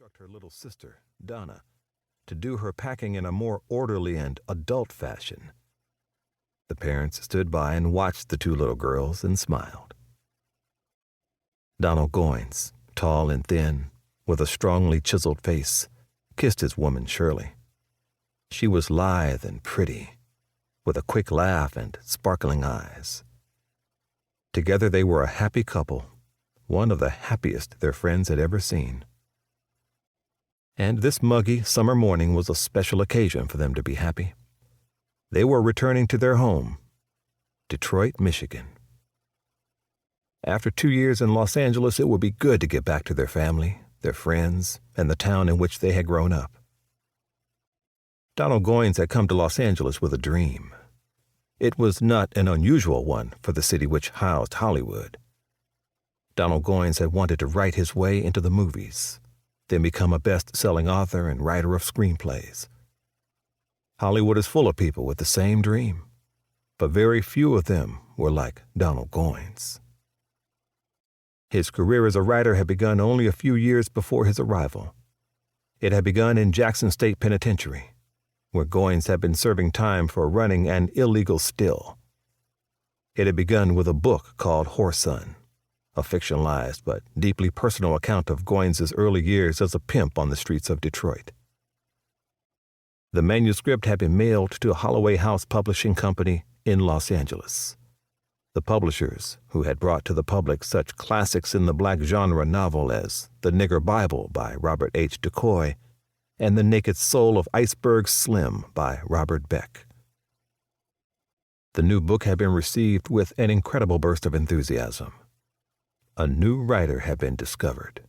instruct her little sister, Donna, to do her packing in a more orderly and adult fashion. The parents stood by and watched the two little girls and smiled. Donald Goines, tall and thin, with a strongly chiseled face, kissed his woman Shirley. She was lithe and pretty, with a quick laugh and sparkling eyes. Together they were a happy couple, one of the happiest their friends had ever seen. And this muggy summer morning was a special occasion for them to be happy. They were returning to their home, Detroit, Michigan. After 2 years in Los Angeles, it would be good to get back to their family, their friends, and the town in which they had grown up. Donald Goines had come to Los Angeles with a dream. It was not an unusual one for the city which housed Hollywood. Donald Goines had wanted to write his way into the movies, then become a best-selling author and writer of screenplays. Hollywood is full of people with the same dream, but very few of them were like Donald Goines. His career as a writer had begun only a few years before his arrival. It had begun in Jackson State Penitentiary, where Goines had been serving time for running an illegal still. It had begun with a book called Whoreson, a fictionalized but deeply personal account of Goines' early years as a pimp on the streets of Detroit. The manuscript had been mailed to a Holloway House publishing company in Los Angeles. The publishers, who had brought to the public such classics in the black genre novel as The Nigger Bible by Robert H. DeCoy and The Naked Soul of Iceberg Slim by Robert Beck. The new book had been received with an incredible burst of enthusiasm. A new writer had been discovered,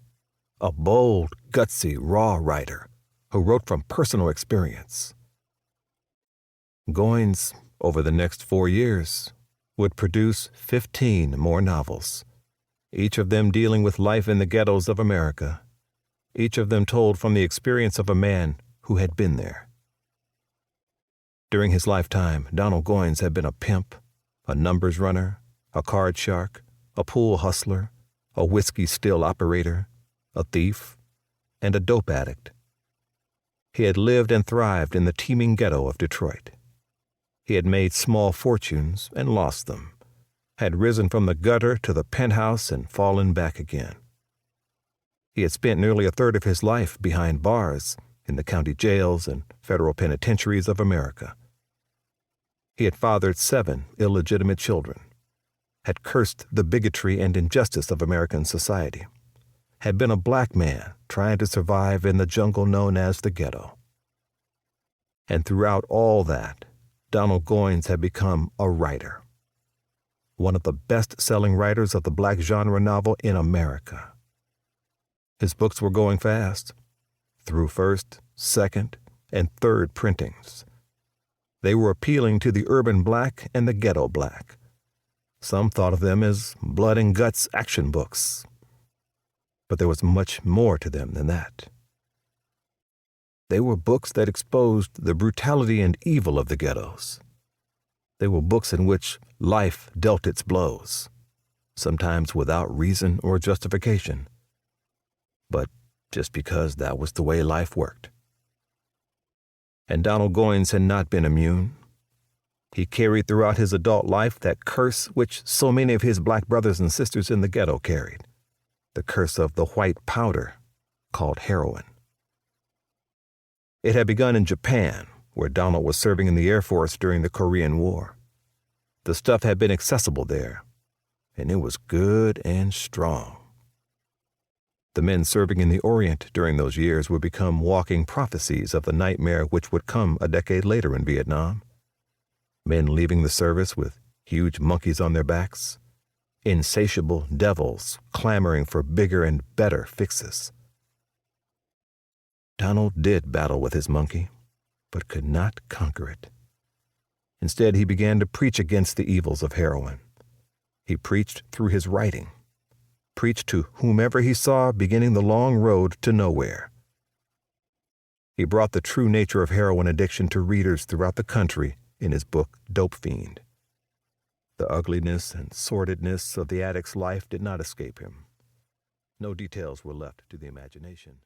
a bold, gutsy, raw writer who wrote from personal experience. Goines, over the next 4 years, would produce 15 more novels, each of them dealing with life in the ghettos of America, each of them told from the experience of a man who had been there. During his lifetime, Donald Goines had been a pimp, a numbers runner, a card shark, a pool hustler, a whiskey still operator, a thief, and a dope addict. He had lived and thrived in the teeming ghetto of Detroit. He had made small fortunes and lost them, had risen from the gutter to the penthouse and fallen back again. He had spent nearly a third of his life behind bars in the county jails and federal penitentiaries of America. He had fathered 7 illegitimate children, had cursed the bigotry and injustice of American society, had been a black man trying to survive in the jungle known as the ghetto. And throughout all that, Donald Goines had become a writer, one of the best-selling writers of the black genre novel in America. His books were going fast, through first, second, and third printings. They were appealing to the urban black and the ghetto black. Some thought of them as blood and guts action books, but there was much more to them than that. They were books that exposed the brutality and evil of the ghettos. They were books in which life dealt its blows, sometimes without reason or justification, but just because that was the way life worked. And Donald Goines had not been immune. He carried throughout his adult life that curse which so many of his black brothers and sisters in the ghetto carried, the curse of the white powder called heroin. It had begun in Japan, where Donald was serving in the Air Force during the Korean War. The stuff had been accessible there, and it was good and strong. The men serving in the Orient during those years would become walking prophecies of the nightmare which would come a decade later in Vietnam. Men leaving the service with huge monkeys on their backs, insatiable devils clamoring for bigger and better fixes. Donald did battle with his monkey, but could not conquer it. Instead, he began to preach against the evils of heroin. He preached through his writing, preached to whomever he saw beginning the long road to nowhere. He brought the true nature of heroin addiction to readers throughout the country in his book, Dope Fiend. The ugliness and sordidness of the addict's life did not escape him. No details were left to the imagination.